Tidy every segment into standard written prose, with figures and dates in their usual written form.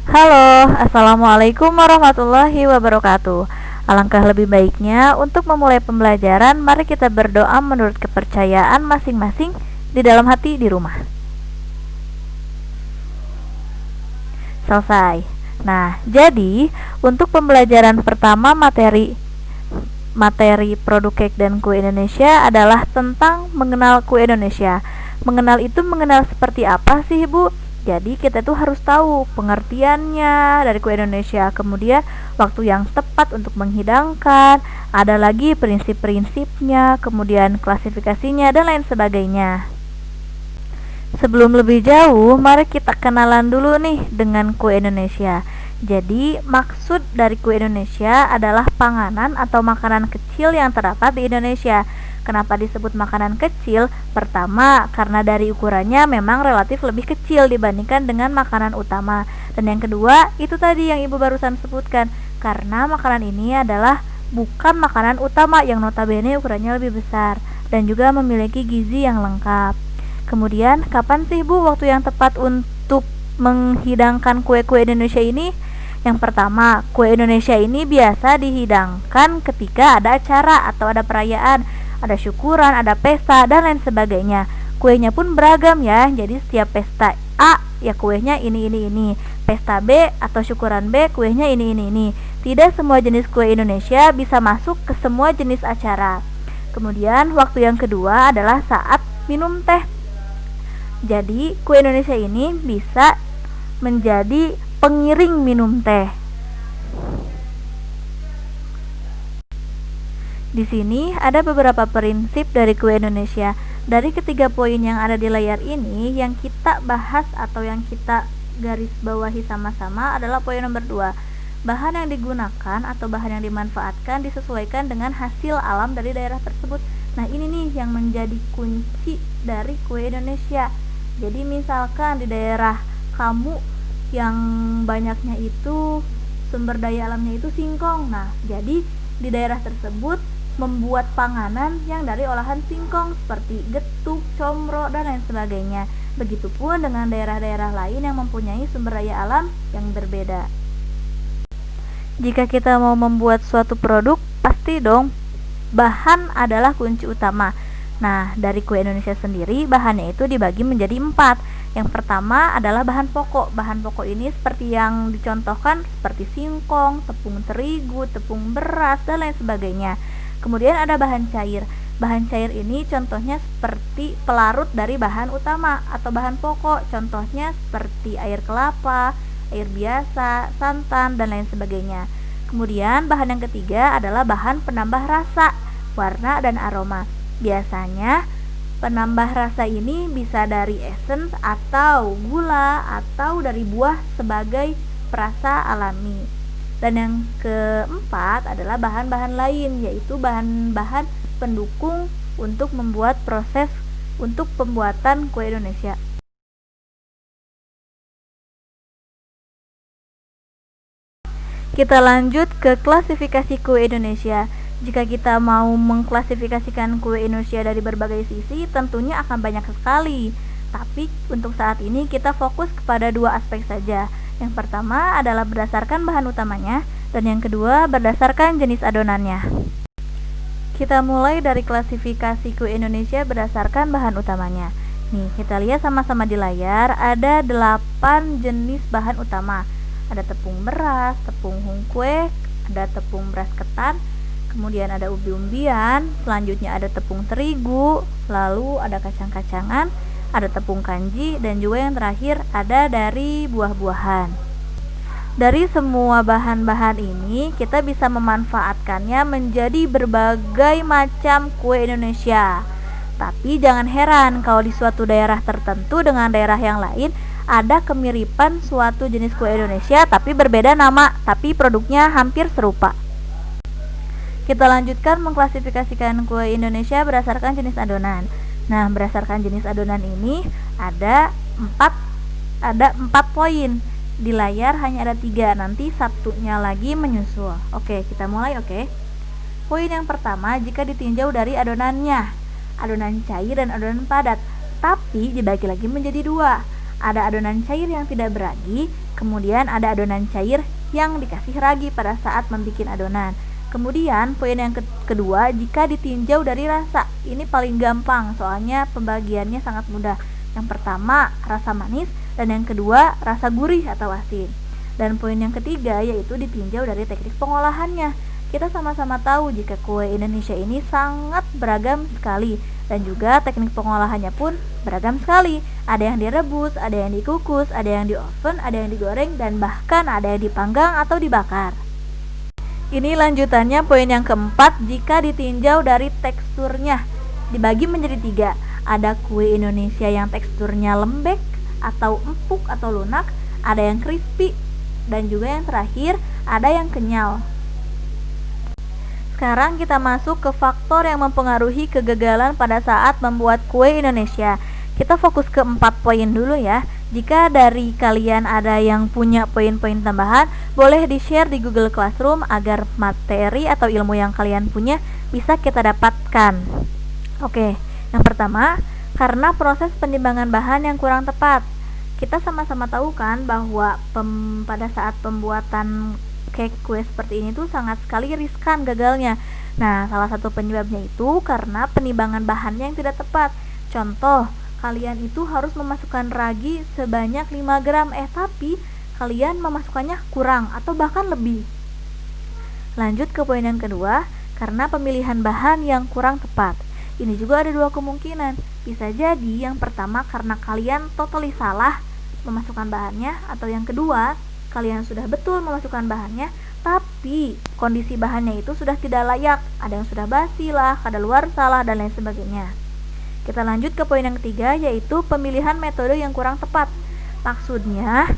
Halo, Assalamualaikum warahmatullahi wabarakatuh. Alangkah lebih baiknya untuk memulai pembelajaran, mari kita berdoa menurut kepercayaan masing-masing di dalam hati di rumah. Selesai. Nah, jadi untuk pembelajaran pertama materi produk cake dan kue Indonesia adalah tentang mengenal kue Indonesia. Mengenal itu mengenal seperti apa sih, Bu? Jadi kita tuh harus tahu pengertiannya dari kue Indonesia, kemudian waktu yang tepat untuk menghidangkan, ada lagi prinsip-prinsipnya, kemudian klasifikasinya dan lain sebagainya. Sebelum lebih jauh, mari kita kenalan dulu nih dengan kue Indonesia. Jadi, maksud dari kue Indonesia adalah panganan atau makanan kecil yang terdapat di Indonesia. Kenapa disebut makanan kecil? Pertama, karena dari ukurannya memang relatif lebih kecil dibandingkan dengan makanan utama. Dan yang kedua, itu tadi yang Ibu barusan sebutkan, karena makanan ini adalah bukan makanan utama yang notabene ukurannya lebih besar dan juga memiliki gizi yang lengkap. Kemudian, kapan sih Bu waktu yang tepat untuk menghidangkan kue-kue Indonesia ini? Yang pertama, kue Indonesia ini biasa dihidangkan ketika ada acara atau ada perayaan, ada syukuran, ada pesta, dan lain sebagainya. Kuenya pun beragam ya, jadi setiap pesta A, ya kuenya ini. Pesta B atau syukuran B, kuenya ini. Tidak semua jenis kue Indonesia bisa masuk ke semua jenis acara. Kemudian, waktu yang kedua adalah saat minum teh. Jadi, kue Indonesia ini bisa menjadi pengiring minum teh. Di sini ada beberapa prinsip dari kue Indonesia. Dari ketiga poin yang ada di layar ini, yang kita bahas atau yang kita garis bawahi sama-sama adalah poin nomor 2. Bahan yang digunakan atau bahan yang dimanfaatkan disesuaikan dengan hasil alam dari daerah tersebut. Nah, ini nih yang menjadi kunci dari kue Indonesia. Jadi misalkan di daerah kamu yang banyaknya itu sumber daya alamnya itu singkong. Nah, jadi di daerah tersebut membuat panganan yang dari olahan singkong seperti getuk, comro, dan lain sebagainya. Begitupun dengan daerah-daerah lain yang mempunyai sumber daya alam yang berbeda. Jika kita mau membuat suatu produk, pasti dong bahan adalah kunci utama. Nah, dari kue Indonesia sendiri, bahannya itu dibagi menjadi 4. Yang pertama adalah bahan pokok. Bahan pokok ini seperti yang dicontohkan seperti singkong, tepung terigu, tepung beras, dan lain sebagainya. Kemudian ada bahan cair. Bahan cair ini contohnya seperti pelarut dari bahan utama atau bahan pokok. Contohnya seperti air kelapa, air biasa, santan, dan lain sebagainya. Kemudian bahan yang ketiga adalah bahan penambah rasa, warna, dan aroma. Biasanya penambah rasa ini bisa dari essence atau gula atau dari buah sebagai perasa alami. Dan yang keempat adalah bahan-bahan lain, yaitu bahan-bahan pendukung untuk membuat proses untuk pembuatan kue Indonesia. Kita lanjut ke klasifikasi kue Indonesia. Jika kita mau mengklasifikasikan kue Indonesia dari berbagai sisi, tentunya akan banyak sekali. Tapi untuk saat ini kita fokus kepada 2 aspek saja. Yang pertama adalah berdasarkan bahan utamanya, dan yang kedua berdasarkan jenis adonannya. Kita mulai dari klasifikasi kue Indonesia berdasarkan bahan utamanya. Nih, kita lihat sama-sama di layar, ada 8 jenis bahan utama. Ada tepung beras, tepung hungkwe, ada tepung beras ketan, kemudian ada ubi-umbian, selanjutnya ada tepung terigu, lalu ada kacang-kacangan, ada tepung kanji, dan juga yang terakhir ada dari buah-buahan. Dari semua bahan-bahan ini kita bisa memanfaatkannya menjadi berbagai macam kue Indonesia. Tapi jangan heran kalau di suatu daerah tertentu dengan daerah yang lain ada kemiripan suatu jenis kue Indonesia tapi berbeda nama, tapi produknya hampir serupa. Kita lanjutkan mengklasifikasikan kue Indonesia berdasarkan jenis adonan. Nah, berdasarkan jenis adonan ini ada 4 poin. Di layar hanya ada 3, nanti satunya lagi menyusul. Oke, kita mulai. Poin yang pertama, jika ditinjau dari adonannya, adonan cair dan adonan padat, tapi dibagi lagi menjadi 2. Ada adonan cair yang tidak beragi, kemudian ada adonan cair yang dikasih ragi pada saat membuat adonan. Kemudian poin yang kedua, jika ditinjau dari rasa. Ini paling gampang soalnya pembagiannya sangat mudah. Yang pertama rasa manis dan yang kedua rasa gurih atau asin. Dan poin yang ketiga yaitu ditinjau dari teknik pengolahannya. Kita sama-sama tahu jika kue Indonesia ini sangat beragam sekali dan juga teknik pengolahannya pun beragam sekali. Ada yang direbus, ada yang dikukus, ada yang di oven, ada yang digoreng, dan bahkan ada yang dipanggang atau dibakar. Ini lanjutannya poin yang keempat, jika ditinjau dari teksturnya. Dibagi menjadi 3. Ada kue Indonesia yang teksturnya lembek atau empuk atau lunak, ada yang crispy, dan juga yang terakhir ada yang kenyal. Sekarang kita masuk ke faktor yang mempengaruhi kegagalan pada saat membuat kue Indonesia. Kita fokus ke 4 poin dulu ya. Jika dari kalian ada yang punya poin-poin tambahan, boleh di-share di Google Classroom agar materi atau ilmu yang kalian punya bisa kita dapatkan. Oke, yang pertama, karena proses penimbangan bahan yang kurang tepat. Kita sama-sama tahu kan bahwa pada saat pembuatan cake kue seperti ini tuh sangat sekali riskan gagalnya. Nah, salah satu penyebabnya itu karena penimbangan bahannya yang tidak tepat. Contoh, kalian itu harus memasukkan ragi sebanyak 5 gram, tapi kalian memasukkannya kurang atau bahkan lebih. Lanjut ke poin yang kedua, karena pemilihan bahan yang kurang tepat. Ini juga ada 2 kemungkinan. Bisa jadi yang pertama karena kalian totally salah memasukkan bahannya, atau yang kedua kalian sudah betul memasukkan bahannya, tapi kondisi bahannya itu sudah tidak layak. Ada yang sudah basi lah, kadaluarsa lah, dan lain sebagainya. Kita lanjut ke poin yang ketiga, yaitu pemilihan metode yang kurang tepat. Maksudnya,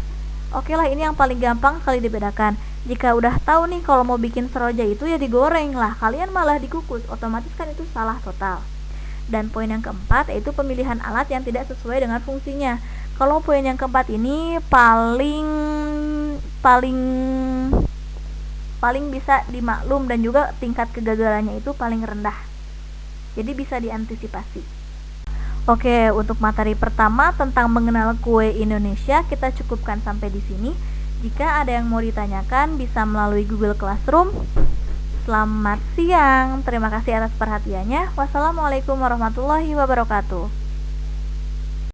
oke lah, ini yang paling gampang sekali dibedakan. Jika udah tahu nih kalau mau bikin seroja itu ya digoreng lah, kalian malah dikukus, otomatis kan itu salah total. Dan poin yang keempat yaitu pemilihan alat yang tidak sesuai dengan fungsinya. Kalau poin yang keempat ini paling bisa dimaklum dan juga tingkat kegagalannya itu paling rendah. Jadi bisa diantisipasi. Oke, untuk materi pertama tentang mengenal kue Indonesia kita cukupkan sampai di sini. Jika ada yang mau ditanyakan bisa melalui Google Classroom. Selamat siang. Terima kasih atas perhatiannya. Wassalamualaikum warahmatullahi wabarakatuh.